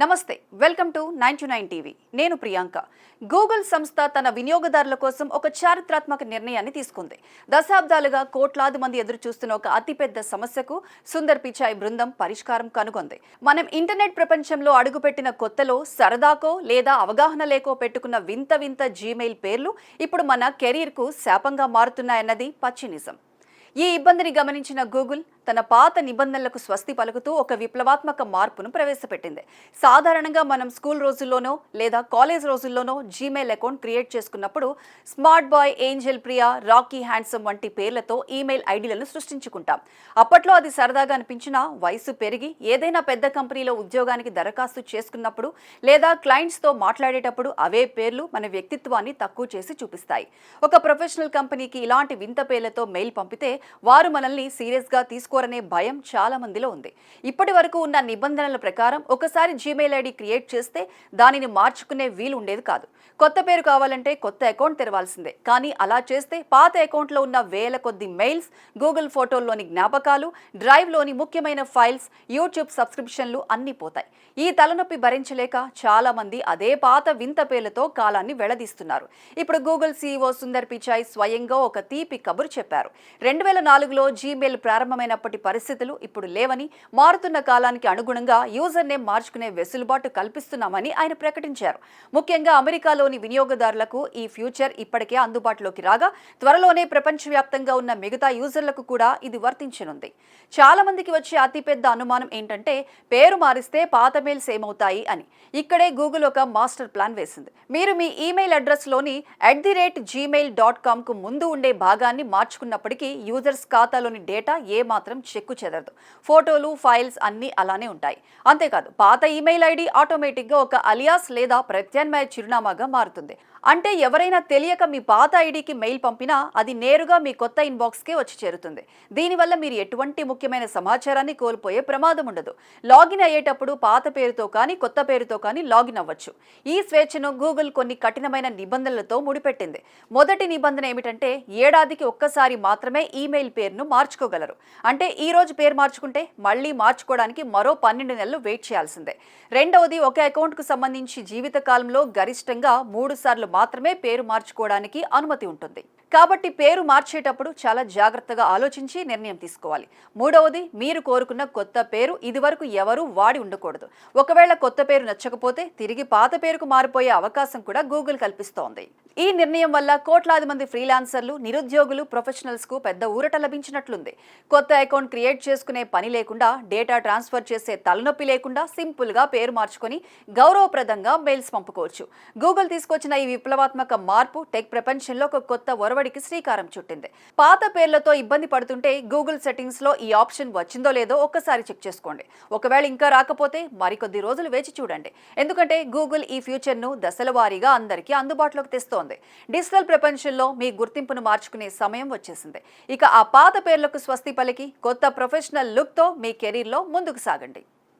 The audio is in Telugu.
నమస్తే, వెల్కమ్ టు 929 టీవీ. నేను ప్రియాంక. గూగుల్ సంస్థ తన వినియోగదారుల కోసం ఒక చారిత్రాత్మక నిర్ణయాన్ని తీసుకుంది. దశాబ్దాలుగా కోట్లాది మంది ఎదురు చూస్తున్న ఒక అతిపెద్ద సమస్యకు సుందర్ పిచాయ్ బృందం పరిష్కారం కనుగొంది. మనం ఇంటర్నెట్ ప్రపంచంలో అడుగుపెట్టిన కొత్తలో సరదాకో లేదా అవగాహన లేకో పెట్టుకున్న వింత వింత జీమెయిల్ పేర్లు ఇప్పుడు మన కెరీర్కు శాపంగా మారుతున్నాయన్నది పచ్చి నిజం. ఈ ఇబ్బందిని గమనించిన గూగుల్ తన పాత నిబంధనలకు స్వస్తి పలుకుతూ ఒక విప్లవాత్మక మార్పును ప్రవేశపెట్టింది. సాధారణంగా మనం స్కూల్ రోజుల్లోనో లేదా కాలేజ్ రోజుల్లోనో జీమెయిల్ అకౌంట్ క్రియేట్ చేసుకున్నప్పుడు smart boy, Angel Priya, Rocky handsome వంటి పేర్లతో ఈమెయిల్ ఐడీలను సృష్టించుకుంటాం. అప్పట్లో అది సరదాగా అనిపించినా వయసు పెరిగి ఏదైనా పెద్ద కంపెనీలో ఉద్యోగానికి దరఖాస్తు చేసుకున్నప్పుడు లేదా క్లయింట్స్తో మాట్లాడేటప్పుడు అవే పేర్లు మన వ్యక్తిత్వాన్ని తక్కువ చేసి చూపిస్తాయి. ఒక ప్రొఫెషనల్ కంపెనీకి ఇలాంటి వింత పేర్లతో మెయిల్ పంపితే వారు మనల్ని సీరియస్గా తీసుకోరనే భయం చాలా మందిలో ఉంది. ఇప్పటి వరకు ఉన్న నిబంధనల ప్రకారం ఒకసారి జీమెయిల్ ఐడి క్రియేట్ చేస్తే దానిని మార్చుకునే వీలు ఉండేది కాదు. కొత్త పేరు కావాలంటే కొత్త అకౌంట్ తెరవాల్సిందే. కానీ అలా చేస్తే పాత అకౌంట్లో ఉన్న వేల కొద్ది మెయిల్స్, గూగుల్ ఫోటోల్లోని జ్ఞాపకాలు, డ్రైవ్లోని ముఖ్యమైన ఫైల్స్, యూట్యూబ్ సబ్స్క్రిప్షన్లు అన్నీ పోతాయి. ఈ తలనొప్పి భరించలేక చాలా మంది అదే పాత వింత పేర్లతో కాలాన్ని వెళ్లదీస్తున్నారు. ఇప్పుడు గూగుల్ సీఈఓ సుందర్ పిచాయ్ స్వయంగా ఒక తీపి కబురు చెప్పారు. 2004లో జీమెయిల్ ప్రారంభమైనప్పటి పరిస్థితులు ఇప్పుడు లేవని, మారుతున్న కాలానికి అనుగుణంగా యూజర్ నేమ్ మార్చుకునే వెసులుబాటు కల్పిస్తున్నామని ఆయన ప్రకటించారు. ముఖ్యంగా అమెరికాలోని వినియోగదారులకు ఈ ఫ్యూచర్ ఇప్పటికే అందుబాటులోకి రాగా త్వరలోనే ప్రపంచవ్యాప్తంగా ఉన్న మిగతా యూజర్లకు కూడా ఇది వర్తించనుంది. చాలా మందికి వచ్చే అతిపెద్ద అనుమానం ఏంటంటే పేరు మారిస్తే పాత మెయిల్స్ ఏమవుతాయి అని. ఇక్కడే గూగుల్ ఒక మాస్టర్ ప్లాన్ వేసింది. మీరు మీ ఈమెయిల్ అడ్రస్లోని @gmail.com కు ముందు ఉండే భాగాన్ని మార్చుకున్నప్పటికీ యూజర్స్ ఖాతాలోని డేటా ఏమాత్రం చెక్కు చెదరదు. ఫోటోలు, ఫైల్స్ అన్నీ అలానే ఉంటాయి. అంతేకాదు, పాత ఈమెయిల్ ఐడి ఆటోమేటిక్గా ఒక అలియాస్ లేదా ప్రత్యామ్నాయ చిరునామాగా మారుతుంది. అంటే ఎవరైనా తెలియక మీ పాత ఐడికి మెయిల్ పంపినా అది నేరుగా మీ కొత్త ఇన్బాక్స్కే వచ్చి చేరుతుంది. దీనివల్ల మీరు ఎటువంటి ముఖ్యమైన సమాచారాన్ని కోల్పోయే ప్రమాదం ఉండదు. లాగిన్ అయ్యేటప్పుడు పాత పేరుతో కానీ కొత్త పేరుతో కానీ లాగిన్ అవ్వచ్చు. ఈ స్వేచ్ఛను గూగుల్ కొన్ని కఠినమైన నిబంధనలతో ముడిపెట్టింది. మొదటి నిబంధన ఏమిటంటే ఏడాదికి ఒక్కసారి మాత్రమే ఈమెయిల్ పేరును మార్చుకోగలరు. అంటే ఈ రోజు పేరు మార్చుకుంటే మళ్ళీ మార్చుకోవడానికి మరో 12 నెలలు వెయిట్ చేయాల్సిందే. రెండవది, ఒక అకౌంట్కు సంబంధించి జీవితకాలంలో గరిష్టంగా 3 సార్లు మాత్రమే పేరు మార్చుకోవడానికి అనుమతి ఉంటుంది. కాబట్టి పేరు మార్చేటప్పుడు చాలా జాగ్రత్తగా ఆలోచించి నిర్ణయం తీసుకోవాలి. మూడవది, మీరు కోరుకున్న కొత్త పేరు ఇదివరకు ఎవరూ వాడి ఉండకూడదు. ఒకవేళ కొత్త పేరు నచ్చకపోతే తిరిగి పాత పేరుకు మారిపోయే అవకాశం కూడా గూగుల్ కల్పిస్తోంది. ఈ నిర్ణయం వల్ల కోట్లాది మంది ఫ్రీలాన్సర్లు, నిరుద్యోగులు, ప్రొఫెషనల్స్ కు పెద్ద ఊరట లభించినట్లుంది. కొత్త అకౌంట్ క్రియేట్ చేసుకునే పని లేకుండా, డేటా ట్రాన్స్ఫర్ చేసే తలనొప్పి లేకుండా సింపుల్ గా పేరు మార్చుకొని గౌరవప్రదంగా మెయిల్స్ పంపుకోవచ్చు. గూగుల్ తీసుకొచ్చిన ఈ విప్లవాత్మక మార్పు టెక్ ప్రపంచంలో ఒక కొత్త ఒరవడికి శ్రీకారం చుట్టింది. పాత పేర్లతో ఇబ్బంది పడుతుంటే గూగుల్ సెట్టింగ్స్ లో ఈ ఆప్షన్ వచ్చిందో లేదో ఒక్కసారి చెక్ చేసుకోండి. ఒకవేళ ఇంకా రాకపోతే మరికొద్ది రోజులు వేచి చూడండి. ఎందుకంటే గూగుల్ ఈ ఫ్యూచర్ ను దశల వారీగా అందరికీ అందుబాటులోకి తెస్తోంది. డిజిటల్ ప్రపంచంలో మీ గుర్తింపును మార్చుకునే సమయం వచ్చేసింది. ఇక ఆ పాత పేర్లకు స్వస్తి పలికి కొత్త ప్రొఫెషనల్ లుక్ తో మీ కెరీర్ లో ముందుకు సాగండి.